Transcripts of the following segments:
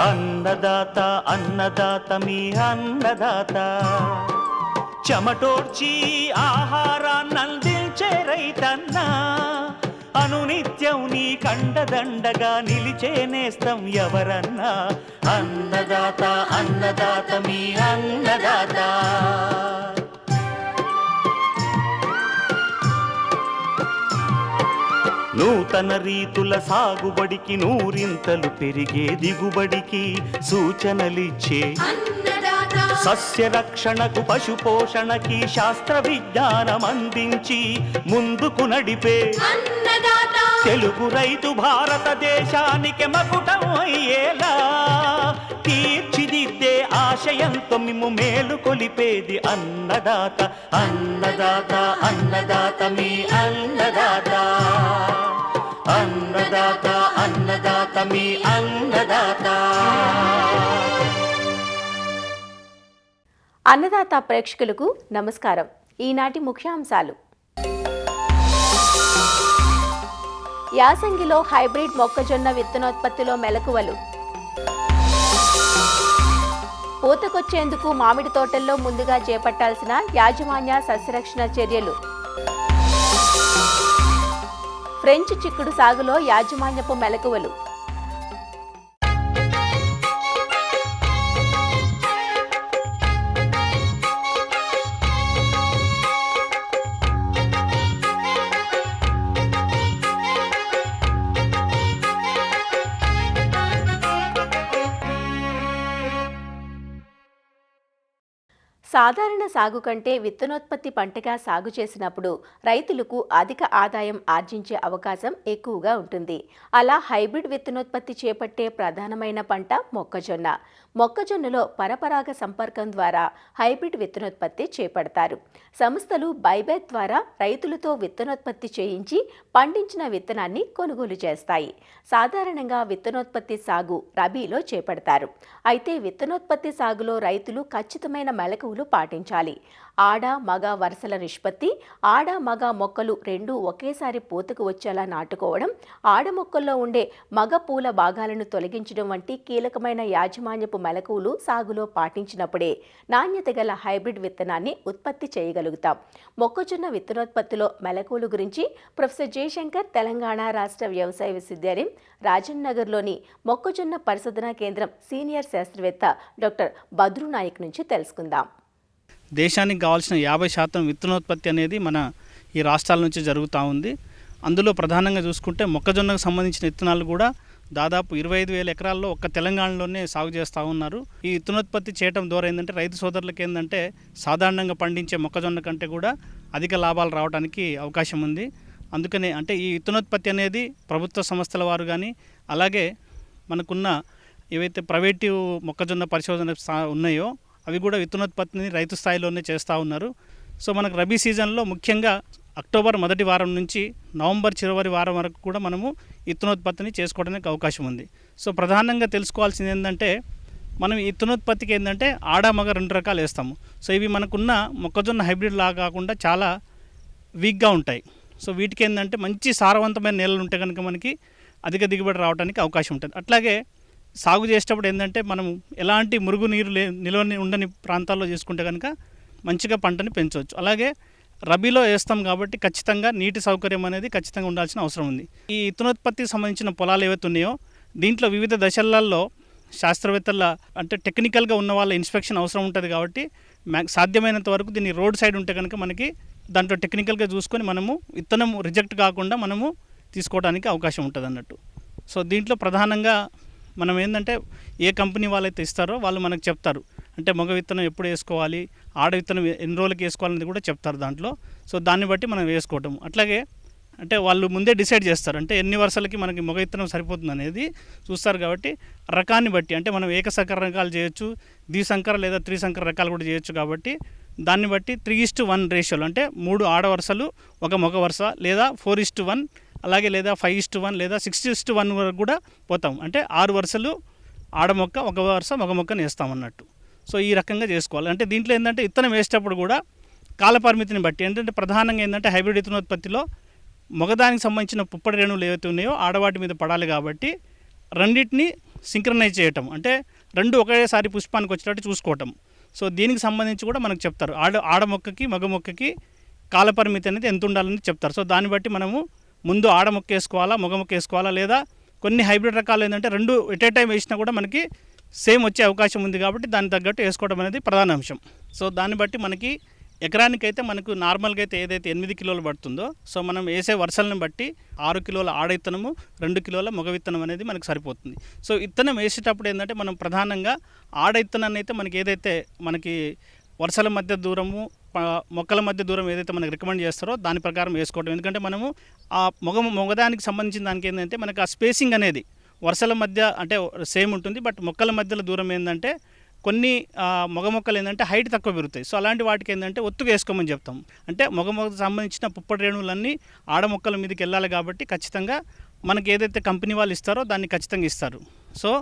అన్నదాత అన్నదాత మీ అన్నదాత, చెమటోడ్చి ఆహారాన్నందించే రైతన్నా, అనునిత్యం నీ కండదండగా నిలిచే నేస్తం ఎవరన్నా. అన్నదాత అన్నదాత మీ అన్నదాత. నూతన రీతుల సాగుబడికి, నూరింతలు పెరిగే దిగుబడికి సూచనలిచ్చే సస్య రక్షణకు, పశు పోషణకి శాస్త్ర విజ్ఞానం అందించి ముందుకు నడిపే తెలుగు రైతు భారతదేశానికి మకుటం అయ్యేలా తీర్చిదిద్దే ఆశయంతో మిమ్ము మేలు కొలిపేది అన్నదాత. అన్నదాత అన్నదాత మీ అన్నదాత. అన్నదాత అన్నదాత మీ అన్నదాత. అన్నదాత ప్రేక్షకులకు నమస్కారం. ఈనాటి ముఖ్యాంశాలు: యాసంగిలో హైబ్రిడ్ మొక్కజొన్న విత్తనోత్పత్తిలో మెలకువలు, పూతకొచ్చేందుకు మామిడి తోటల్లో ముందుగా చేపట్టాల్సిన యాజమాన్య సస్యరక్షణ చర్యలు, ఫ్రెంచ్ చిక్కుడు సాగులో యాజమాన్యపు మెలకువలు, సాధారణ సాగు కంటే విత్తనోత్పత్తి పంటగా సాగు చేసినప్పుడు రైతులకు అధిక ఆదాయం ఆర్జించే అవకాశం ఎక్కువగా ఉంటుంది. అలా హైబ్రిడ్ విత్తనోత్పత్తి చేపట్టే ప్రధానమైన పంట మొక్కజొన్న. మొక్కజొన్నలో పరపరాగ సంపర్కం ద్వారా హైబ్రిడ్ విత్తనోత్పత్తి చేపడతారు. సంస్థలు బైబ్యాక్ ద్వారా రైతులతో విత్తనోత్పత్తి చేయించి పండించిన విత్తనాన్ని కొనుగోలు చేస్తాయి. సాధారణంగా విత్తనోత్పత్తి సాగు రబీలో చేపడతారు. అయితే విత్తనోత్పత్తి సాగులో రైతులు ఖచ్చితమైన మెలకువలు పాటించాలి. ఆడ మగ వరుసల నిష్పత్తి, ఆడ మగ మొక్కలు రెండూ ఒకేసారి పూతకు వచ్చేలా నాటుకోవడం, ఆడ మొక్కల్లో ఉండే మగ పూల భాగాలను తొలగించడం వంటి కీలకమైన యాజమాన్యపు మెలకువలు సాగులో పాటించినప్పుడే నాణ్యత గల హైబ్రిడ్ విత్తనాన్ని ఉత్పత్తి చేయగలుగుతాం. మొక్కజొన్న విత్తనోత్పత్తిలో మెలకువలు గురించి ప్రొఫెసర్ జయశంకర్ తెలంగాణ రాష్ట్ర వ్యవసాయ విశ్వవిద్యాలయం రాజన్ నగర్లోని మొక్కజొన్న పరిశోధనా కేంద్రం సీనియర్ శాస్త్రవేత్త డాక్టర్ బద్రు నాయక్ నుంచి తెలుసుకుందాం. దేశానికి కావాల్సిన 50% విత్తనోత్పత్తి అనేది మన ఈ రాష్ట్రాల నుంచి జరుగుతూ ఉంది. అందులో ప్రధానంగా చూసుకుంటే మొక్కజొన్నకు సంబంధించిన విత్తనాలు కూడా దాదాపు 25,000 ఎకరాల్లో ఒక్క తెలంగాణలోనే సాగు చేస్తూ ఉన్నారు. ఈ విత్తనోత్పత్తి చేయడం ద్వారా ఏంటంటే రైతు సోదరులకు ఏంటంటే సాధారణంగా పండించే మొక్కజొన్న కంటే కూడా అధిక లాభాలు రావడానికి అవకాశం ఉంది. అందుకనే అంటే ఈ విత్తనోత్పత్తి అనేది ప్రభుత్వ సంస్థల వారు కానీ అలాగే మనకున్న ఏవైతే ప్రైవేటు మొక్కజొన్న పరిశోధన ఉన్నాయో అవి కూడా విత్తనోత్పత్తిని రైతు స్థాయిలోనే చేస్తూ ఉన్నారు. సో మనకు రబీ సీజన్లో ముఖ్యంగా అక్టోబర్ మొదటి వారం నుంచి నవంబర్ చివరి వారం వరకు కూడా మనము విత్తనోత్పత్తిని చేసుకోవడానికి అవకాశం ఉంది. సో ప్రధానంగా తెలుసుకోవాల్సింది ఏంటంటే మనం ఈ విత్తనోత్పత్తికి ఏంటంటే ఆడ మగ 2 రకాలు వేస్తాము. సో ఇవి మనకున్న మొక్కజొన్న హైబ్రిడ్ లాగా కాకుండా చాలా వీక్గా ఉంటాయి. సో వీటికి ఏంటంటే మంచి సారవంతమైన నేలలు ఉంటే కనుక మనకి అధిక దిగుబడి రావడానికి అవకాశం ఉంటుంది. అట్లాగే సాగు చేసేటప్పుడు ఏంటంటే మనం ఎలాంటి మురుగునీరు నిల్వ ఉండని ప్రాంతాల్లో చేసుకుంటే కనుక మంచిగా పంటని పెంచవచ్చు. అలాగే రబీలో వేస్తాం కాబట్టి ఖచ్చితంగా నీటి సౌకర్యం అనేది ఖచ్చితంగా ఉండాల్సిన అవసరం ఉంది. ఈ విత్తనోత్పత్తికి సంబంధించిన పొలాలు ఏవైతే ఉన్నాయో దీంట్లో వివిధ దశలలో శాస్త్రవేత్తల అంటే టెక్నికల్గా ఉన్న వాళ్ళ ఇన్స్పెక్షన్ అవసరం ఉంటుంది. కాబట్టి సాధ్యమైనంత వరకు దీన్ని రోడ్ సైడ్ ఉంటే కనుక మనకి దాంట్లో టెక్నికల్గా చూసుకొని మనము విత్తనం రిజెక్ట్ కాకుండా మనము తీసుకోవడానికి అవకాశం ఉంటుంది అన్నట్టు. సో దీంట్లో ప్రధానంగా మనం ఏంటంటే ఏ కంపెనీ వాళ్ళైతే ఇస్తారో వాళ్ళు మనకు చెప్తారు. అంటే మగ విత్తనం ఎప్పుడు వేసుకోవాలి, ఆడ విత్తనం ఎన్ని రోజులకి వేసుకోవాలనేది కూడా చెప్తారు దాంట్లో. సో దాన్ని బట్టి మనం వేసుకోవటం. అట్లాగే అంటే వాళ్ళు ముందే డిసైడ్ చేస్తారు అంటే ఎన్ని వరుసలకి మనకి మగ విత్తనం సరిపోతుంది అనేది చూస్తారు. కాబట్టి రకాన్ని బట్టి అంటే మనం ఏకసంకర రకాలు చేయొచ్చు, ద్విసంకర లేదా త్రిసంకర రకాలు కూడా చేయొచ్చు. కాబట్టి దాన్ని బట్టి 3:1 రేషియోలో అంటే 3 ఆడ వరుసలు 1 మగ వరుస లేదా 4:1 అలాగే లేదా 5:1 లేదా 6:1 వరకు కూడా పోతాం. అంటే 6 వరుసలు ఆడ మొక్క 1 వరుస మగ మొక్కని వేస్తామన్నట్టు. సో ఈ రకంగా చేసుకోవాలి. అంటే దీంట్లో ఏంటంటే విత్తనం వేసేటప్పుడు కూడా కాలపరిమితిని బట్టి ఏంటంటే ప్రధానంగా ఏంటంటే హైబ్రిడ్ విత్తనోత్పత్తిలో మగదానికి సంబంధించిన పుప్పటి రేణువులు ఏవైతే ఉన్నాయో ఆడవాటి మీద పడాలి. కాబట్టి రెండింటిని సింక్రనైజ్ చేయటం, అంటే రెండు ఒకేసారి పుష్పానికి వచ్చేటట్టు చూసుకోవటం. సో దీనికి సంబంధించి కూడా మనకు చెప్తారు. ఆడ మొక్కకి మగ మొక్కకి కాలపరిమితి అనేది ఎంత ఉండాలని చెప్తారు. సో దాన్ని బట్టి మనము ముందు ఆడ మొక్క వేసుకోవాలా, మగ మొక్క వేసుకోవాలా, లేదా కొన్ని హైబ్రిడ్ రకాలు ఏంటంటే రెండు ఎట్ ఏ టైం వేసినా కూడా మనకి సేమ్ వచ్చే అవకాశం ఉంది కాబట్టి దానికి తగ్గట్టు వేసుకోవడం అనేది ప్రధాన అంశం. సో దాన్ని బట్టి మనకి ఎకరానికైతే మనకు నార్మల్గా అయితే ఏదైతే 8 కిలోలు పడుతుందో, సో మనం వేసే వర్షాలను బట్టి 6 కిలోల ఆడ విత్తనము, 2 కిలోల మగ విత్తనం అనేది మనకు సరిపోతుంది. సో విత్తనం వేసేటప్పుడు ఏంటంటే మనం ప్రధానంగా ఆడ విత్తనాన్ని అయితే మనకి ఏదైతే మనకి వర్షాల మధ్య దూరము, మొక్కల మధ్య దూరం ఏదైతే మనకు రికమెండ్ చేస్తారో దాని ప్రకారం వేసుకోవడం. ఎందుకంటే మనము ఆ మొగదానికి సంబంధించిన దానికి ఏంటంటే మనకు ఆ స్పేసింగ్ అనేది వర్షాల మధ్య అంటే సేమ్ ఉంటుంది, బట్ మొక్కల మధ్యలో దూరం ఏంటంటే కొన్ని మగ మొక్కలు ఏంటంటే హైట్ తక్కువ పెరుగుతాయి. సో అలాంటి వాటికి ఏంటంటే ఒత్తుగా వేసుకోమని చెప్తాం. అంటే మొక్కకు సంబంధించిన పుప్పటి రేణువులన్నీ ఆడ మొక్కల మీదకి వెళ్ళాలి కాబట్టి ఖచ్చితంగా మనకి ఏదైతే కంపెనీ వాళ్ళు ఇస్తారో దాన్ని ఖచ్చితంగా ఇస్తారు. సో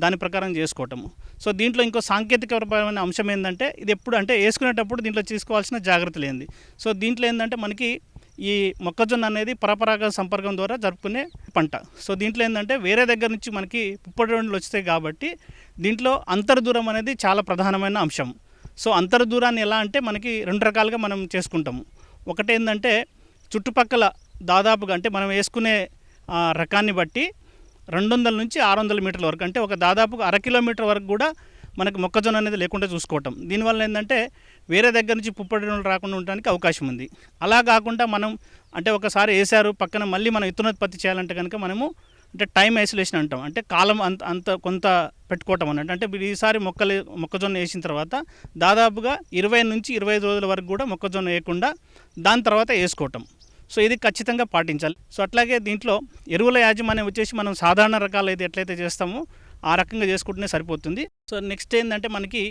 దాని ప్రకారం చేసుకోవటము. సో దీంట్లో ఇంకో సాంకేతికపరమైన అంశం ఏంటంటే ఇది ఎప్పుడు అంటే వేసుకునేటప్పుడు దీంట్లో తీసుకోవాల్సిన జాగ్రత్తలు ఏంది. సో దీంట్లో ఏంటంటే మనకి ఈ మొక్కజొన్న అనేది పరపరాగ సంపర్కం ద్వారా జరుపుకునే పంట. సో దీంట్లో ఏంటంటే వేరే దగ్గర నుంచి మనకి పుప్పటి రేణువులు వస్తాయి కాబట్టి దీంట్లో అంతర్దూరం అనేది చాలా ప్రధానమైన అంశం. సో అంతర్దూరాన్ని ఎలా అంటే మనకి 2 రకాలుగా మనం చేసుకుంటాము. ఒకటి ఏంటంటే చుట్టుపక్కల దాదాపుగా అంటే మనం వేసుకునే రకాన్ని బట్టి 200 నుంచి 600 మీటర్ల వరకు, అంటే ఒక దాదాపుగా 1/2 కిలోమీటర్ వరకు కూడా మనకు మొక్కజొన్న అనేది లేకుండా చూసుకోవటం. దీనివల్ల ఏంటంటే వేరే దగ్గర నుంచి పుప్పటి రేణువులు రాకుండా ఉండడానికి అవకాశం ఉంది. అలా కాకుండా మనం అంటే ఒకసారి వేసారు పక్కన మళ్ళీ మనం విత్తనోత్పత్తి చేయాలంటే కనుక మనము అంటే టైం ఐసోలేషన్ అంటాం, అంటే కాలం అంత కొంత పెట్టుకోవటం అన్నట్టు. అంటే ఈసారి మొక్కజొన్న వేసిన తర్వాత దాదాపుగా 20 నుంచి 25 రోజుల వరకు కూడా మొక్కజొన్న వేయకుండా దాని తర్వాత వేసుకోవటం. సో ఇది ఖచ్చితంగా పాటించాలి. సో అట్లాగే దీంట్లో ఎరువుల యాజమాన్యం వచ్చేసి మనం సాధారణ రకాలు అయితే ఎట్లయితే చేస్తామో ఆ రకంగా చేసుకుంటేనే సరిపోతుంది. సో నెక్స్ట్ ఏంటంటే మనకి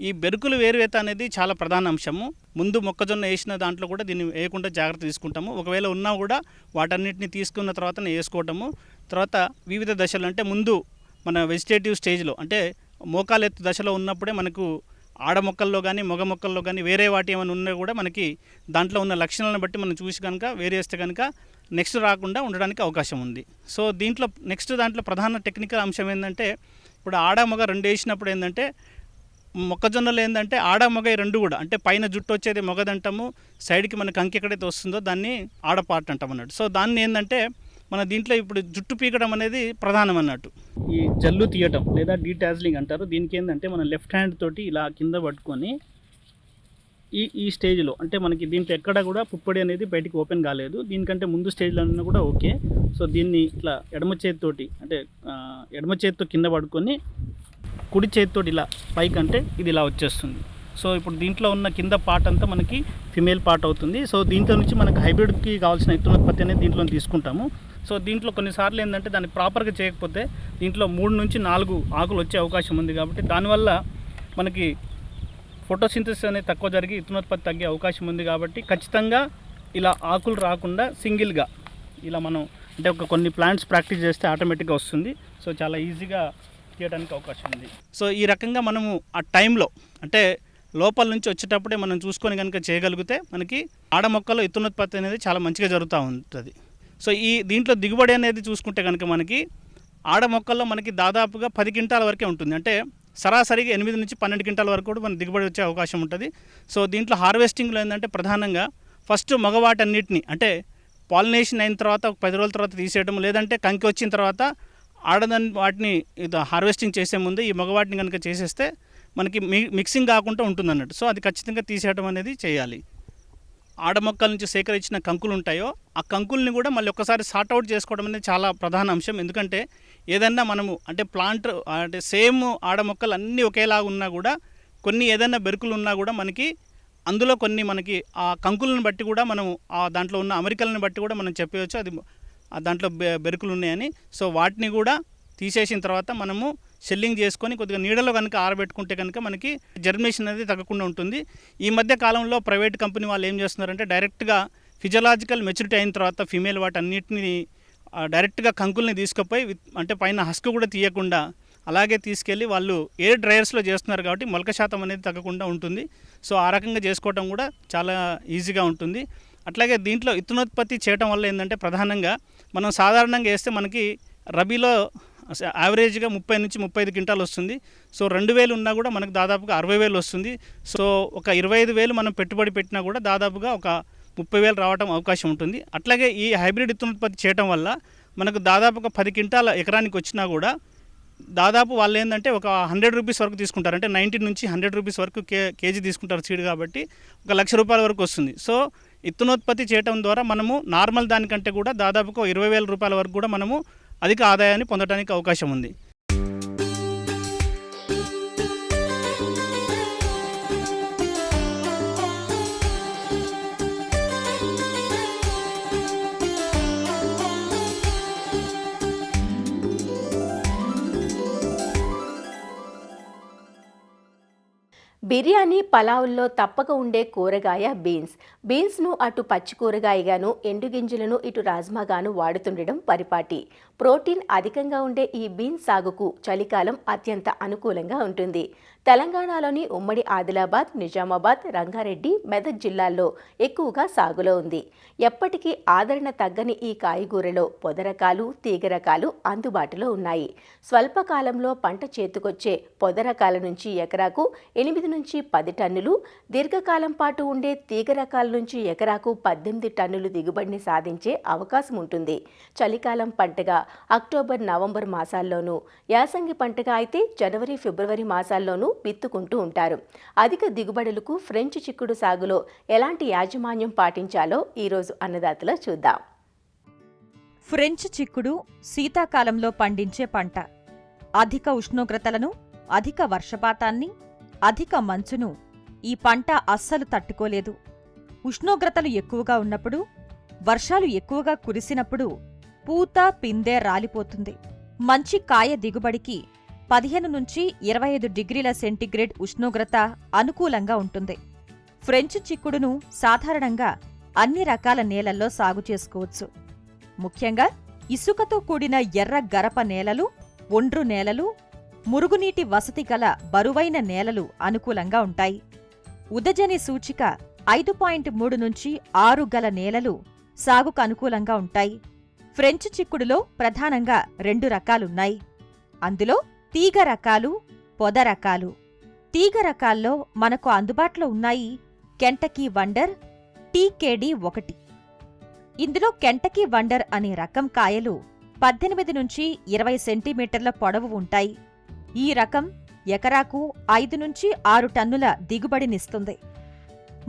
ఈ బెరుకులు వేరువేత అనేది చాలా ప్రధాన అంశము. ముందు మొక్కజొన్న వేసిన దాంట్లో కూడా దీన్ని వేయకుండా జాగ్రత్త తీసుకుంటాము. ఒకవేళ ఉన్నా కూడా వాటన్నిటిని తీసుకున్న తర్వాత వేసుకోవటము. తర్వాత వివిధ దశలు అంటే ముందు మన వెజిటేటివ్ స్టేజ్లో అంటే మోకాలెత్తు దశలో ఉన్నప్పుడే మనకు ఆడ మొక్కల్లో కానీ మగ మొక్కల్లో కానీ వేరే వాటి ఏమైనా ఉన్నా కూడా మనకి దాంట్లో ఉన్న లక్షణాలను బట్టి మనం చూసి కనుక వేరేస్తే కనుక నెక్స్ట్ రాకుండా ఉండడానికి అవకాశం ఉంది. సో దీంట్లో నెక్స్ట్ దాంట్లో ప్రధాన టెక్నికల్ అంశం ఏంటంటే ఇప్పుడు ఆడ మగ 2 వేసినప్పుడు ఏంటంటే మొక్కజొన్నలు ఏంటంటే ఆడ మగ 2 కూడా అంటే పైన జుట్టు వచ్చేది మొగదంటాము, సైడ్కి మన కంకి ఎక్కడైతే వస్తుందో దాన్ని ఆడ పార్ట్ అంటాం అన్నట్టు. సో దాన్ని ఏంటంటే మన దీంట్లో ఇప్పుడు జుట్టు పీకడం అనేది ప్రధానం అన్నట్టు. ఈ జల్లు తీయటం లేదా డీటాజిలింగ్ అంటారు. దీనికి ఏంటంటే మనం లెఫ్ట్ హ్యాండ్ తోటి ఇలా కింద పట్టుకొని ఈ స్టేజ్లో అంటే మనకి దీంట్లో ఎక్కడ కూడా పుప్పొడి అనేది బయటికి ఓపెన్ కాలేదు. దీనికంటే ముందు స్టేజ్లో అన్నా కూడా ఓకే. సో దీన్ని ఇట్లా ఎడమ చేతితో కింద పడుకొని కుడి చేతితో ఇలా పైకి అంటే ఇది ఇలా వచ్చేస్తుంది. సో ఇప్పుడు దీంట్లో ఉన్న కింద పార్ట్ అంతా మనకి ఫిమేల్ పార్ట్ అవుతుంది. సో దీంట్లో నుంచి మనకు హైబ్రిడ్కి కావాల్సిన విత్తనోత్పత్తి అనేది దీంట్లో తీసుకుంటాము. సో దీంట్లో కొన్నిసార్లు ఏంటంటే దాన్ని ప్రాపర్గా చేయకపోతే దీంట్లో 3 నుంచి 4 ఆకులు వచ్చే అవకాశం ఉంది. కాబట్టి దానివల్ల మనకి ఫోటోసింథసిస్ అనేది తక్కువ జరిగి విత్తనోత్పత్తి తగ్గే అవకాశం ఉంది. కాబట్టి ఖచ్చితంగా ఇలా ఆకులు రాకుండా సింగిల్గా ఇలా మనం అంటే కొన్ని ప్లాంట్స్ ప్రాక్టీస్ చేస్తే ఆటోమేటిక్గా వస్తుంది. సో చాలా ఈజీగా తీయడానికి అవకాశం ఉంది. సో ఈ రకంగా మనము ఆ టైంలో అంటే లోపల నుంచి వచ్చేటప్పుడే మనం చూసుకొని కనుక చేయగలిగితే మనకి ఆడ మొక్కలో విత్తనోత్పత్తి అనేది చాలా మంచిగా జరుగుతూ ఉంటుంది. సో దీంట్లో దిగుబడి అనేది చూసుకుంటే కనుక మనకి ఆడ మొక్కల్లో మనకి దాదాపుగా 10 క్వింటాల వరకే ఉంటుంది. అంటే సరాసరిగా 8 నుంచి 12 క్వింటాల వరకు కూడా మనకి దిగుబడి వచ్చే అవకాశం ఉంటుంది. సో దీంట్లో హార్వెస్టింగ్లో ఏంటంటే ప్రధానంగా ఫస్ట్ మగవాటన్నిటిని అంటే పాలినేషన్ అయిన తర్వాత 10 రోజుల తర్వాత తీసేయడం, లేదంటే కంకి వచ్చిన తర్వాత ఆడదాన్ని వాటిని హార్వెస్టింగ్ చేసే ముందు ఈ మగవాటిని కనుక చేసేస్తే మనకి మిక్సింగ్ కాకుండా ఉంటుంది అన్నట్టు. సో అది ఖచ్చితంగా తీసేయడం అనేది చేయాలి. ఆడ మొక్కల నుంచి సేకరించిన కంకులు ఉంటాయో ఆ కంకుల్ని కూడా మళ్ళీ ఒక్కసారి సార్ట్అవుట్ చేసుకోవడం అనేది చాలా ప్రధాన అంశం. ఎందుకంటే ఏదన్నా మనము అంటే ప్లాంట్ అంటే సేమ్ ఆడ మొక్కలు అన్నీ ఒకేలాగా ఉన్నా కూడా కొన్ని ఏదైనా బెరుకులు ఉన్నా కూడా మనకి అందులో కొన్ని మనకి ఆ కంకులను బట్టి కూడా మనము ఆ దాంట్లో ఉన్న అమరికలను బట్టి కూడా మనం చెప్పవచ్చు అది దాంట్లో బెరుకులు ఉన్నాయని. సో వాటిని కూడా తీసేసిన తర్వాత మనము షెల్లింగ్ చేసుకొని కొద్దిగా నీడలో కనుక ఆరబెట్టుకుంటే కనుక మనకి జర్మినేషన్ అనేది తగ్గకుండా ఉంటుంది. ఈ మధ్య కాలంలో ప్రైవేట్ కంపెనీ వాళ్ళు ఏం చేస్తున్నారంటే డైరెక్ట్గా ఫిజియలాజికల్ మెచ్యూరిటీ అయిన తర్వాత ఫీమేల్ వాటన్నిటిని డైరెక్ట్గా కంకుల్ని తీసుకుపోయి అంటే పైన హస్క్ కూడా తీయకుండా అలాగే తీసుకెళ్ళి వాళ్ళు ఎయిర్ డ్రైయర్స్లో చేస్తున్నారు కాబట్టి మొలక శాతం అనేది తగ్గకుండా ఉంటుంది. సో ఆ రకంగా చేసుకోవడం కూడా చాలా ఈజీగా ఉంటుంది. అట్లాగే దీంట్లో విత్తనోత్పత్తి చేయడం వల్ల ఏంటంటే ప్రధానంగా మనం సాధారణంగా వేస్తే మనకి రబీలో యావరేజ్గా 30 నుంచి 35 క్వింటాలు వస్తుంది. సో 2,000 ఉన్నా కూడా మనకు దాదాపుగా 60,000 వస్తుంది. సో ఒక 25,000 మనం పెట్టుబడి పెట్టినా కూడా దాదాపుగా ఒక 30,000 రావడం అవకాశం ఉంటుంది. అట్లాగే ఈ హైబ్రిడ్ విత్తనోత్పత్తి చేయడం వల్ల మనకు దాదాపుగా 10 క్వింటాల ఎకరానికి వచ్చినా కూడా దాదాపు వాళ్ళు ఏంటంటే ఒక 100 రూపీస్ వరకు తీసుకుంటారు. అంటే 90 నుంచి 100 రూపీస్ వరకు కేజీ తీసుకుంటారు సీడ్, కాబట్టి ఒక ₹1,00,000 వరకు వస్తుంది. సో విత్తనోత్పత్తి చేయడం ద్వారా మనము నార్మల్ దానికంటే కూడా దాదాపుగా ₹20,000 వరకు కూడా మనము అధిక ఆదాయాన్ని పొందడానికి అవకాశం ఉంది. బిర్యానీ, పలావుల్లో తప్పక ఉండే కూరగాయ బీన్స్. బీన్స్ను అటు పచ్చి కూరగాయగాను, ఎండుగింజలను ఇటు రాజ్మాగాను వాడుతుండడం పరిపాటి. ప్రోటీన్ అధికంగా ఉండే ఈ బీన్స్ సాగుకు చలికాలం అత్యంత అనుకూలంగా ఉంటుంది. తెలంగాణలోని ఉమ్మడి ఆదిలాబాద్, నిజామాబాద్, రంగారెడ్డి, మెదక్ జిల్లాల్లో ఎక్కువగా సాగులో ఉంది. ఎప్పటికీ ఆదరణ తగ్గని ఈ కాయగూరలో పొద రకాలు, తీగ రకాలు అందుబాటులో ఉన్నాయి. స్వల్పకాలంలో పంట చేతికొచ్చే పొద రకాల నుంచి ఎకరాకు 8 నుంచి 10 టన్నులు, దీర్ఘకాలం పాటు ఉండే తీగ రకాల నుంచి ఎకరాకు 18 టన్నులు దిగుబడిని సాధించే అవకాశం ఉంటుంది. చలికాలం పంటగా అక్టోబర్, నవంబర్ మాసాల్లోనూ, యాసంగి పంటగా అయితే జనవరి, ఫిబ్రవరి మాసాల్లోనూ విత్తుకుంటూ ఉంటారు. అధిక దిగుబడులకు ఫ్రెంచ్ చిక్కుడు సాగులో ఎలాంటి యాజమాన్యం పాటించాలో ఈరోజు అన్నదాతలో చూద్దాం. ఫ్రెంచ్ చిక్కుడు శీతాకాలంలో పండించే పంట. అధిక ఉష్ణోగ్రతలను, అధిక వర్షపాతాన్ని, అధిక మంచును ఈ పంట అస్సలు తట్టుకోలేదు. ఉష్ణోగ్రతలు ఎక్కువగా ఉన్నప్పుడు, వర్షాలు ఎక్కువగా కురిసినప్పుడు పూత, పిందె రాలిపోతుంది. మంచి కాయ దిగుబడికి 15 నుంచి 25 డిగ్రీల సెంటీగ్రేడ్ ఉష్ణోగ్రత అనుకూలంగా ఉంటుంది. ఫ్రెంచ్ చిక్కుడును సాధారణంగా అన్ని రకాల నేలల్లో సాగు చేసుకోవచ్చు. ముఖ్యంగా ఇసుకతో కూడిన ఎర్ర గరప నేలలు, ఒండ్రు నేలలు, మురుగునీటి వసతి గల బరువైన నేలలు అనుకూలంగా ఉంటాయి. ఉదజని సూచిక 5.3 నుంచి 6 గల నేలలు సాగుకు అనుకూలంగా ఉంటాయి. ఫ్రెంచ్ చిక్కుడులో ప్రధానంగా 2 రకాలున్నాయి. అందులో తీగ రకాలు, పొద రకాలు. తీగ రకాల్లో మనకు అందుబాటులో ఉన్నాయి కెంటకీ వండర్, TKD1. ఇందులో కెంటకీ వండర్ అనే రకం కాయలు 18 నుంచి 20 సెంటీమీటర్ల పొడవు ఉంటాయి. ఈ రకం ఎకరాకు 5 నుంచి 6 టన్నుల దిగుబడినిస్తుంది.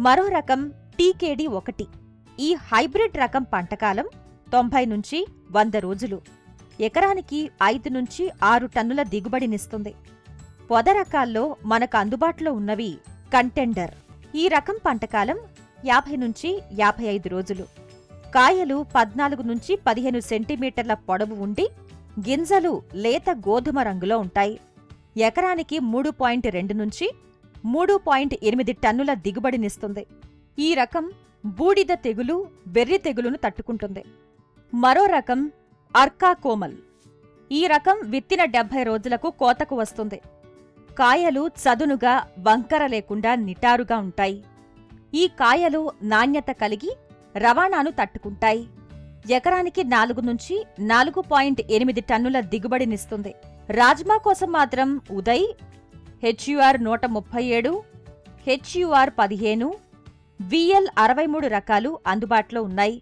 మరో రకం TKD1. ఈ హైబ్రిడ్ రకం పంటకాలం 90 నుంచి 100 రోజులు. ఎకరానికి 5 నుంచి 6 టన్నుల దిగుబడినిస్తుంది. పొద రకాల్లో మనకు అందుబాటులో ఉన్నవి కంటెండర్. ఈ రకం పంటకాలం 50 నుంచి 55 రోజులు. కాయలు 14 నుంచి 15 సెంటీమీటర్ల పొడవు ఉండి గింజలు లేత గోధుమ రంగులో ఉంటాయి. ఎకరానికి 3.2 నుంచి 3.8 టన్నుల దిగుబడినిస్తుంది. ఈ రకం బూడిద తెగులు, వెర్రి తెగులును తట్టుకుంటుంది. మరో రకం అర్కా కోమల్. ఈ రకం విత్తిన 70 రోజులకు కోతకు వస్తుంది. కాయలు చదునుగా, వంకర లేకుండా నిటారుగా ఉంటాయి. ఈ కాయలు నాణ్యత కలిగి రవాణాను తట్టుకుంటాయి. ఎకరానికి 4 నుంచి 4.8 టన్నుల దిగుబడినిస్తుంది. రాజ్మా కోసం మాత్రం ఉదయ్, HUR 137, HUR 15, VL 63 రకాలు అందుబాటులో ఉన్నాయి.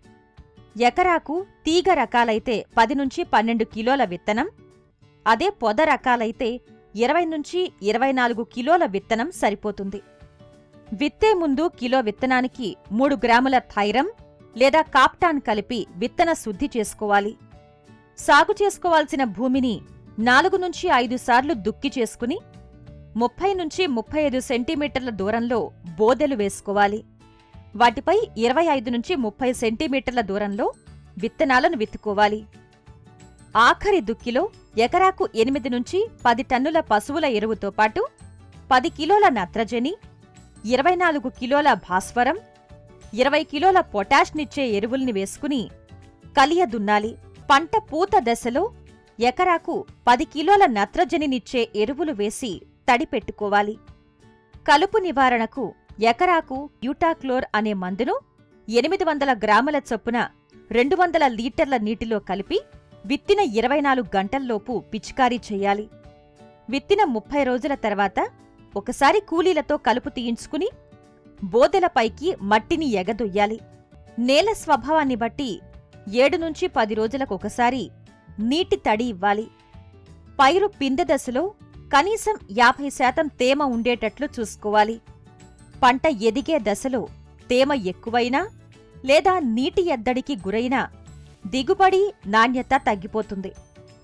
ఎకరాకు తీగ రకాలైతే 10 నుంచి 12 కిలోల విత్తనం, అదే పొద రకాలైతే 20 నుంచి 24 కిలోల విత్తనం సరిపోతుంది. విత్తే ముందు కిలో విత్తనానికి 3 గ్రాముల థైరమ్ లేదా కాప్టాన్ కలిపి విత్తన శుద్ధి చేసుకోవాలి. సాగు చేసుకోవాల్సిన భూమిని 4 నుంచి 5 సార్లు దుక్కి చేసుకుని 30 నుంచి 35 సెంటీమీటర్ల దూరంలో బోదెలు వేసుకోవాలి. వాటిపై 25 నుంచి 30 సెంటీమీటర్ల దూరంలో విత్తనాలను విత్తుకోవాలి. ఆఖరి దుక్కిలో ఎకరాకు 8 నుంచి 10 టన్నుల పశువుల ఎరువుతో పాటు 10 కిలోల నత్రజని, 24 కిలోల భాస్వరం, 20 కిలోల పొటాష్నిచ్చే ఎరువుల్ని వేసుకుని కలియ దున్నాలి. పంట పూత దశలో ఎకరాకు 10 కిలోల నత్రజనినిచ్చే ఎరువులు వేసి తడిపెట్టుకోవాలి. కలుపు నివారణకు ఎకరాకు యూటాక్లోర్ అనే మందును 800 గ్రాముల చొప్పున 200 లీటర్ల నీటిలో కలిపి విత్తిన 24 గంటల్లోపు పిచికారీ చేయాలి. విత్తిన 30 రోజుల తర్వాత ఒకసారి కూలీలతో కలుపు తీయించుకుని బోదెలపైకి మట్టిని ఎగదొయ్యాలి. నేల స్వభావాన్ని బట్టి 7 నుంచి 10 రోజులకొకసారి నీటి తడి ఇవ్వాలి. పైరు పిందె దశలో కనీసం 50% తేమ ఉండేటట్లు చూసుకోవాలి. పంట ఎదిగే దశలో తేమ ఎక్కువైనా లేదా నీటి ఎద్దడికి గురైనా దిగుబడి, నాణ్యత తగ్గిపోతుంది.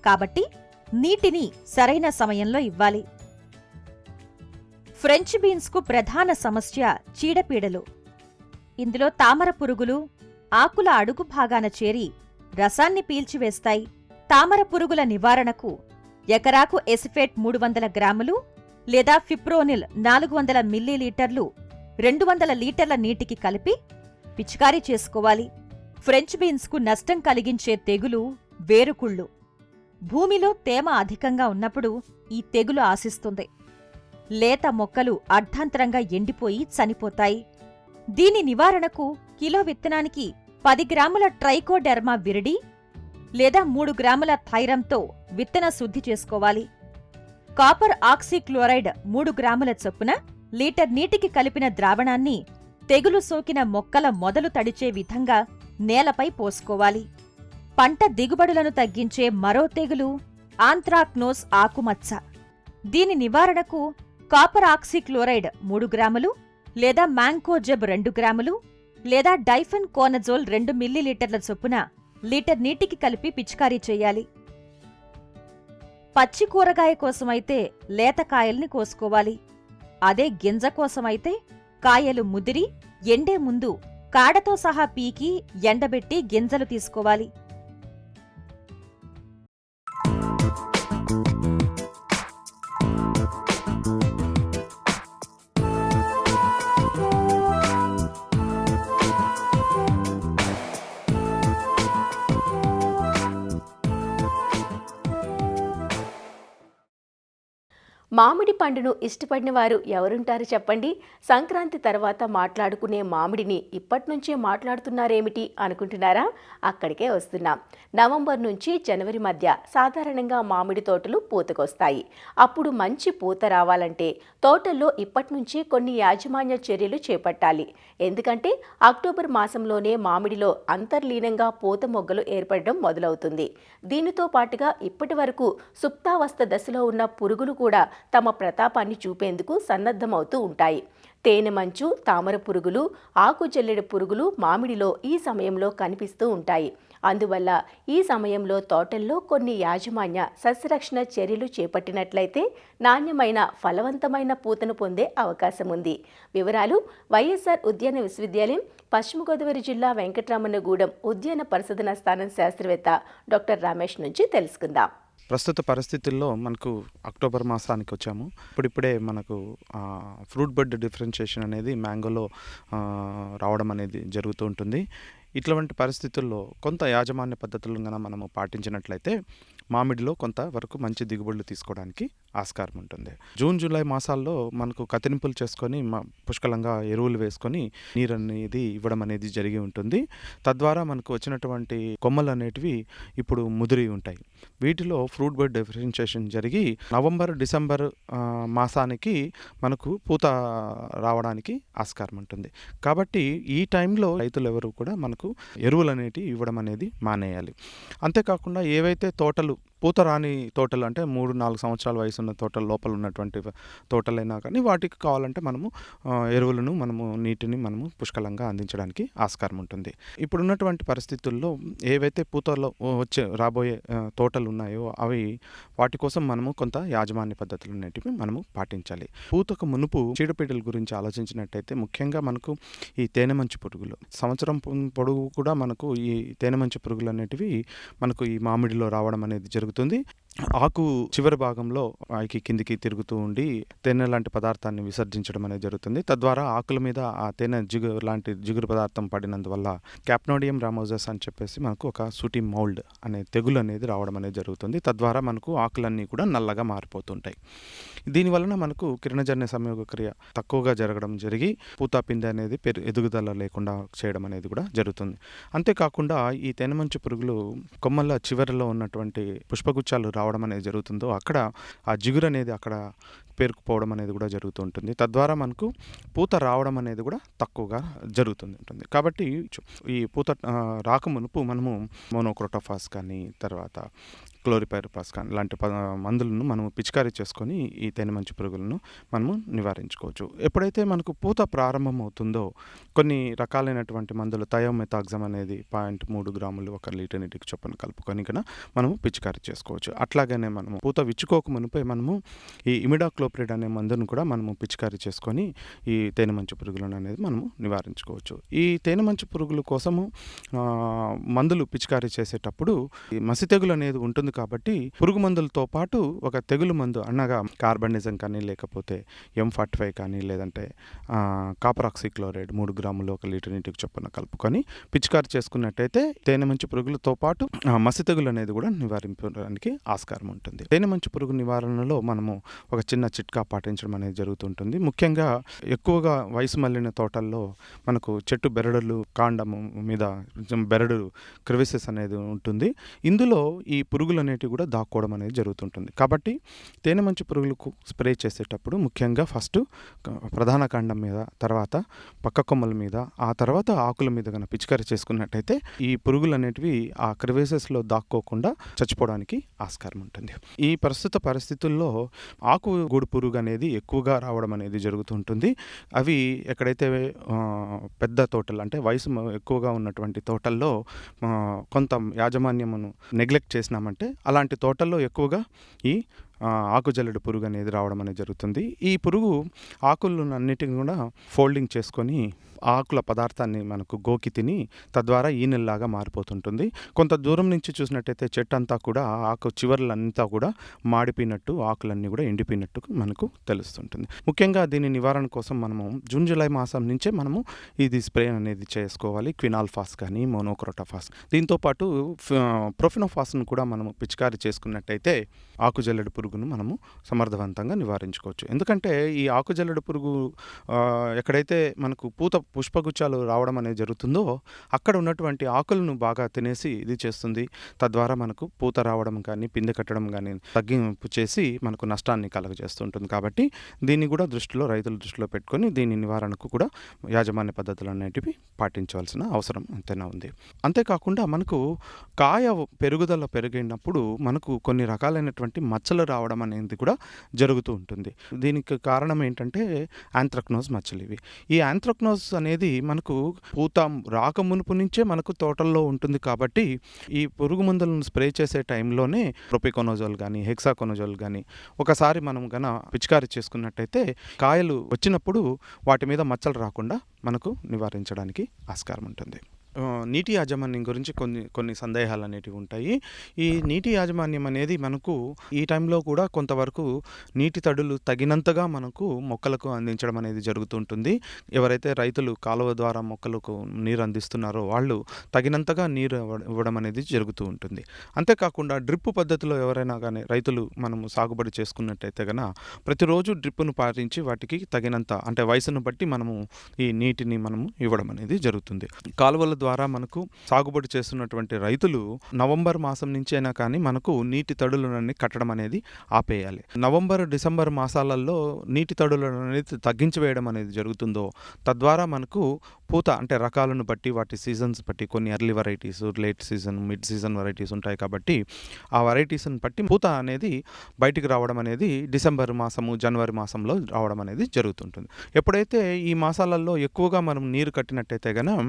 కాబట్టి నీటిని సరైన సమయంలో ఇవ్వాలి. ఫ్రెంచ్ బీన్స్కు ప్రధాన సమస్య చీడపీడలు. ఇందులో తామర పురుగులు ఆకుల అడుగు భాగాన చేరి రసాన్ని పీల్చివేస్తాయి. తామర పురుగుల నివారణకు ఎకరాకు ఎసిఫేట్ 300 గ్రాములు లేదా ఫిప్రోనిల్ 400 మిల్లీలీటర్లు 200 లీటర్ల నీటికి కలిపి పిచికారీ చేసుకోవాలి. ఫ్రెంచ్ బీన్స్కు నష్టం కలిగించే తెగులు వేరుకుళ్ళు. భూమిలో తేమ అధికంగా ఉన్నప్పుడు ఈ తెగులు ఆశిస్తుంది. లేత మొక్కలు అర్ధాంతరంగా ఎండిపోయి చనిపోతాయి. దీని నివారణకు కిలో విత్తనానికి 10 గ్రాముల ట్రైకోడెర్మా విరిడి లేదా 3 గ్రాముల థైరంతో విత్తన శుద్ధి చేసుకోవాలి. కాపర్ ఆక్సీక్లోరైడ్ 3 గ్రాముల చొప్పున లీటర్ నీటికి కలిపిన ద్రావణాన్ని తెగులు సోకిన మొక్కల మొదలు తడిచే విధంగా నేలపై పోసుకోవాలి. పంట దిగుబడులను తగ్గించే మరో తెగులు ఆంత్రాక్నోస్ ఆకుమచ్చ. దీని నివారణకు కాపర్ ఆక్సీక్లోరైడ్ 3 గ్రాములు లేదా మ్యాంకోజెబ్ 2 గ్రాములు లేదా డైఫెన్ కోనజోల్ 2 మిల్లీలీటర్ల చొప్పున లీటర్ నీటికి కలిపి పిచికారీ చేయాలి. పచ్చి కూరగాయ కోసమైతే లేత కాయల్ని కోసుకోవాలి. అదే గింజ కోసమైతే కాయలు ముదిరి ఎండే ముందు కాడతో సహా పీకి ఎండబెట్టి గింజలు తీసుకోవాలి. మామిడి పండును ఇష్టపడిన వారు ఎవరుంటారు చెప్పండి? సంక్రాంతి తర్వాత మాట్లాడుకునే మామిడిని ఇప్పటినుంచే మాట్లాడుతున్నారేమిటి అనుకుంటున్నారా? అక్కడికే వస్తున్నాం. నవంబర్ నుంచి జనవరి మధ్య సాధారణంగా మామిడి తోటలు పూతకొస్తాయి. అప్పుడు మంచి పూత రావాలంటే తోటల్లో ఇప్పటినుంచే కొన్ని యాజమాన్య చర్యలు చేపట్టాలి. ఎందుకంటే అక్టోబర్ మాసంలోనే మామిడిలో అంతర్లీనంగా పూత మొగ్గలు ఏర్పడడం మొదలవుతుంది. దీనితో పాటుగా ఇప్పటి వరకు సుప్తావస్థ దశలో ఉన్న పురుగులు కూడా తమ ప్రతాపాన్ని చూపేందుకు సన్నద్ధమవుతూ ఉంటాయి. తేనె మంచు, తామర పురుగులు, ఆకు జల్లెడ పురుగులు మామిడిలో ఈ సమయంలో కనిపిస్తూ ఉంటాయి. అందువల్ల ఈ సమయంలో తోటల్లో కొన్ని యాజమాన్య సస్యరక్షణ చర్యలు చేపట్టినట్లయితే నాణ్యమైన ఫలవంతమైన పూతను పొందే అవకాశం ఉంది. వివరాలు వైఎస్ఆర్ ఉద్యాన విశ్వవిద్యాలయం, పశ్చిమ గోదావరి జిల్లా వెంకటరామన్నగూడెం ఉద్యాన పరిశోధనా స్థానం శాస్త్రవేత్త డాక్టర్ రమేష్ నుంచి తెలుసుకుందాం. ప్రస్తుత పరిస్థితుల్లో మనకు అక్టోబర్ మాసానికి వచ్చాము. ఇప్పుడిప్పుడే మనకు ఫ్రూట్ బడ్ డిఫరెన్షియేషన్ అనేది మ్యాంగోలో రావడం అనేది జరుగుతూ ఉంటుంది. ఇటువంటి పరిస్థితుల్లో కొంత యాజమాన్య పద్ధతులను కనుక మనము పాటించినట్లయితే మామిడిలో కొంత వరకు మంచి దిగుబడులు తీసుకోవడానికి ఆస్కారం ఉంటుంది. జూన్, జూలై మాసాల్లో మనకు కత్తిరింపులు చేసుకొని పుష్కలంగా ఎరువులు వేసుకొని నీరు అనేది ఇవ్వడం అనేది జరిగి ఉంటుంది. తద్వారా మనకు వచ్చినటువంటి కొమ్మలు అనేటివి ఇప్పుడు ముదిరి ఉంటాయి. వీటిలో ఫ్రూట్ బడ్ డిఫరెన్షియేషన్ జరిగి నవంబర్, డిసెంబర్ మాసానికి మనకు పూత రావడానికి ఆస్కారం ఉంటుంది. కాబట్టి ఈ టైంలో రైతులు ఎవరు కూడా మనకు ఎరువులు అనేటివి ఇవ్వడం అనేది మానేయాలి. అంతేకాకుండా ఏవైతే తోటలు పూత రాని తోటలు అంటే 3-4 సంవత్సరాల వయసు ఉన్న తోటల లోపల ఉన్నటువంటి తోటలైనా కానీ వాటికి కావాలంటే మనము ఎరువులను, నీటిని పుష్కలంగా అందించడానికి ఆస్కారం ఉంటుంది. ఇప్పుడున్నటువంటి పరిస్థితుల్లో ఏవైతే పూతలో రాబోయే తోటలు ఉన్నాయో వాటి కోసం మనము కొంత యాజమాన్య పద్ధతులు అనేటివి మనము పాటించాలి. పూతకు మునుపు చీడపీడల గురించి ఆలోచించినట్టయితే ముఖ్యంగా మనకు ఈ తేనె మంచు పురుగులు సంవత్సరం పొడవు కూడా మనకు ఈ తేనె మంచు పురుగులు అనేటివి మనకు ఈ మామిడిలో రావడం అనేది జరుగుతుంది. ఆకు చివరి భాగంలో పైకి కిందికి తిరుగుతూ ఉండి తేనె లాంటి పదార్థాన్ని విసర్జించడం అనేది జరుగుతుంది. తద్వారా ఆకుల మీద ఆ తేనె లాంటి జిగురు పదార్థం పడినందువల్ల క్యాప్నోడియం రామోజస్ అని చెప్పేసి మనకు ఒక సూటి మౌల్డ్ అనే తెగులు అనేది రావడం అనేది జరుగుతుంది. తద్వారా మనకు ఆకులన్నీ కూడా నల్లగా మారిపోతుంటాయి. దీనివలన మనకు కిరణజన్య సంయోగక్రియ తక్కువగా జరగడం జరిగి పూత పిందె అనేది ఎదుగుదల లేకుండా చేయడం అనేది కూడా జరుగుతుంది. అంతేకాకుండా ఈ తేనెమంచు పురుగులు కొమ్మల చివరిలో ఉన్నటువంటి పుష్పగుచ్చాలు రావడం అనేది జరుగుతుందో అక్కడ ఆ జిగురు అనేది అక్కడ పేరుకుపోవడం అనేది కూడా జరుగుతూ ఉంటుంది. తద్వారా మనకు పూత రావడం అనేది కూడా తక్కువగా జరుగుతుంది. కాబట్టి ఈ పూత రాకమునుపు మనము మోనోక్రోటోఫాస్ కానీ తర్వాత క్లోరిపైరిపాస్ కానీ ఇలాంటి మందులను మనము పిచికారీ చేసుకొని ఈ తేనెమంచు పురుగులను మనము నివారించుకోవచ్చు. ఎప్పుడైతే మనకు పూత ప్రారంభం అవుతుందో కొన్ని రకాలైనటువంటి మందులు థయోమెథాక్సమ్ అనేది 0.3 గ్రాములు 1 లీటర్ నీటికి చొప్పున కలుపుకొని కన్నా మనము పిచికారీ చేసుకోవచ్చు. అట్లాగనే మనము పూత విచ్చుకోక మునిపై మనము ఈ ఇమిడాక్లోప్రిడ్ అనే మందును కూడా మనము పిచికారీ చేసుకొని ఈ తేనెమంచు పురుగులను అనేది మనము నివారించుకోవచ్చు. ఈ తేనెమంచు పురుగుల కోసము మందులు పిచికారీ చేసేటప్పుడు ఈ మసి తెగులు అనేది ఉంటుంది కాబట్టి పురుగు మందులతో పాటు ఒక తెగులు మందు అనగా కార్బనిజం కానీ లేకపోతే M45 కానీ లేదంటే కాపర్ ఆక్సిక్లోరైడ్ 3 గ్రాములు 1 లీటర్ నీటికి చొప్పున కలుపుకొని పిచికారీ చేసుకున్నట్టయితే తేనెమంచు పురుగులతో పాటు మసి తెగులు అనేది కూడా నివారించడానికి ఆస్కారం ఉంటుంది. తేనెమంచు పురుగు నివారణలో మనము ఒక చిన్న చిట్కా పాటించడం అనేది జరుగుతుంటుంది. ముఖ్యంగా ఎక్కువగా వయసు మళ్ళిన తోటల్లో మనకు చెట్టు బెరడులు కాండము మీద బెరడు క్రివిసెస్ అనేది ఉంటుంది. ఇందులో ఈ పురుగులు అనేటివి కూడా దాక్కోవడం అనేది జరుగుతుంటుంది. కాబట్టి తేనెమంచు పురుగులకు స్ప్రే చేసేటప్పుడు ముఖ్యంగా ఫస్ట్ ప్రధాన కాండం మీద, తర్వాత పక్క కొమ్మల మీద, ఆ తర్వాత ఆకుల మీద కనుక పిచికారీ చేసుకున్నట్టయితే ఈ పురుగులు అనేటివి ఆ క్రివేసెస్లో దాక్కోకుండా చచ్చిపోవడానికి ఆస్కారం ఉంటుంది. ఈ ప్రస్తుత పరిస్థితుల్లో ఆకు గూడు పురుగు అనేది ఎక్కువగా రావడం అనేది జరుగుతుంటుంది. అవి ఎక్కడైతే పెద్ద తోటలు అంటే వయసు ఎక్కువగా ఉన్నటువంటి తోటల్లో కొంత యాజమాన్యమును నెగ్లెక్ట్ చేసినామంటే అలాంటి తోటల్లో ఎక్కువగా ఈ ఆకుజల్లెడు పురుగు అనేది రావడం అనేది జరుగుతుంది. ఈ పురుగు ఆకులను అన్నిటిని కూడా ఫోల్డింగ్ చేసుకొని ఆకుల పదార్థాన్ని మనకు గోకి తిని తద్వారా ఈనెల్లాగా మారిపోతుంటుంది. కొంత దూరం నుంచి చూసినట్టయితే చెట్టు అంతా కూడా ఆకు చివర్లంతా కూడా మాడిపోయినట్టు, ఆకులన్నీ కూడా ఎండిపోయినట్టు మనకు తెలుస్తుంటుంది. ముఖ్యంగా దీని నివారణ కోసం మనము జూన్ జూలై మాసం నుంచే మనము ఇది స్ప్రే అనేది చేసుకోవాలి. క్వినాల్ఫాస్ కానీ మోనోక్రోటోఫాస్, దీంతోపాటు ప్రొఫెనోఫాస్ను కూడా మనము పిచికారీ చేసుకున్నట్టయితే ఆకుజల్లెడు పురుగును మనము సమర్థవంతంగా నివారించుకోవచ్చు. ఎందుకంటే ఈ ఆకుజల్లెడు పురుగు ఎక్కడైతే మనకు పుష్పగుచ్చాలు రావడం అనేది జరుగుతుందో అక్కడ ఉన్నటువంటి ఆకులను బాగా తినేసి ఇది చేస్తుంది. తద్వారా మనకు పూత రావడం కానీ పిందె కట్టడం కానీ తగ్గింపు చేసి మనకు నష్టాన్ని కలుగజేస్తుంటుంది. కాబట్టి దీన్ని కూడా రైతుల దృష్టిలో పెట్టుకొని దీని నివారణకు కూడా యాజమాన్య పద్ధతులు అనేటివి పాటించవలసిన అవసరం ఎంతైనా ఉంది. అంతేకాకుండా మనకు కాయ పెరుగుదల పెరిగినప్పుడు మనకు కొన్ని రకాలైనటువంటి మచ్చలు రావడం అనేది కూడా జరుగుతూ ఉంటుంది. దీనికి కారణం ఏంటంటే యాంథ్రక్నోజ్ మచ్చలు. ఇవి ఈ యాంథ్రక్నోజ్ అనేది మనకు పూత రాక మునుపు నుంచే మనకు తోటల్లో ఉంటుంది. కాబట్టి ఈ పురుగు మందులను స్ప్రే చేసే టైంలోనే ప్రొపికోనోజోల్ కానీ హెక్సాకోనోజోల్ కానీ ఒకసారి మనం పిచికారీ చేసుకున్నట్టయితే కాయలు వచ్చినప్పుడు వాటి మీద మచ్చలు రాకుండా మనకు నివారించడానికి ఆస్కారం ఉంటుంది. నీటి యాజమాన్యం గురించి కొన్ని సందేహాలు అనేటివి ఉంటాయి. ఈ నీటి యాజమాన్యం అనేది మనకు ఈ టైంలో కూడా కొంతవరకు నీటి తడులు తగినంతగా మనకు మొక్కలకు అందించడం అనేది జరుగుతుంటుంది. ఎవరైతే రైతులు కాలువ ద్వారా మొక్కలకు నీరు అందిస్తున్నారో వాళ్ళు తగినంతగా నీరు ఇవ్వడం అనేది జరుగుతూ ఉంటుంది. అంతేకాకుండా డ్రిప్ పద్ధతిలో ఎవరైనా కానీ రైతులు మనము సాగుబడి చేసుకున్నట్టయితే కనుక ప్రతిరోజు డ్రిప్పును పాటించి వాటికి తగినంత అంటే వయసును బట్టి మనము ఈ నీటిని మనము ఇవ్వడం అనేది జరుగుతుంది. కాలువల ద్వారా మనకు సాగుబడి చేస్తున్నటువంటి రైతులు నవంబర్ మాసం నుంచి అయినా కానీ మనకు నీటి తడులను కట్టడం అనేది ఆపేయాలి. నవంబర్ డిసెంబర్ మాసాలలో నీటి తడులను అనేది తగ్గించి వేయడం అనేది జరుగుతుందో తద్వారా మనకు పూత అంటే రకాలను బట్టి వాటి సీజన్స్ బట్టి కొన్ని early varieties, late season, mid season varieties ఉంటాయి. కాబట్టి ఆ వెరైటీస్ని బట్టి పూత అనేది బయటికి రావడం అనేది డిసెంబర్ మాసము, జనవరి మాసంలో రావడం అనేది జరుగుతుంటుంది. ఎప్పుడైతే ఈ మాసాలలో ఎక్కువగా మనం నీరు కట్టినట్టయితే కనుక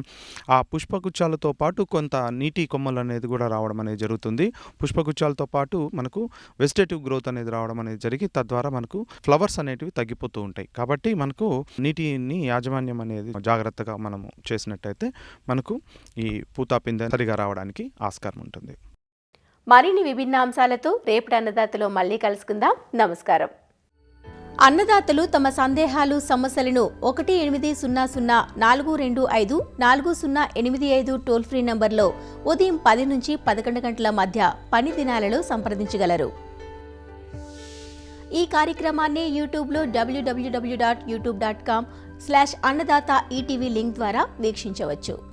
ఆ పుష్పగుచ్చాలతో పాటు కొంత నీటి కొమ్మలు అనేది కూడా రావడం అనేది జరుగుతుంది. పుష్పగుచ్చాలతో పాటు మనకు వెజిటేటివ్ గ్రోత్ అనేది రావడం అనేది జరిగి తద్వారా మనకు ఫ్లవర్స్ అనేటివి తగ్గిపోతూ ఉంటాయి. కాబట్టి మనకు నీటిని యాజమాన్యం అనేది జాగ్రత్తగా మనము చేసినట్టయితే మనకు ఈ పూత పిందె సరిగా రావడానికి ఆస్కారం ఉంటుంది. మరిన్ని విభిన్న అంశాలతో రేపటి అన్నదాతలో మళ్ళీ కలుసుకుందాం. నమస్కారం. అన్నదాతలు తమ సందేహాలు, సమస్యలను 18004254085 టోల్ ఫ్రీ నంబర్లో ఉదయం 10 నుంచి 11 గంటల మధ్య పని దినాలలో సంప్రదించగలరు. ఈ కార్యక్రమాన్ని యూట్యూబ్లో www.youtube.com/అన్నదాత ఈటీవీ లింక్ ద్వారా వీక్షించవచ్చు.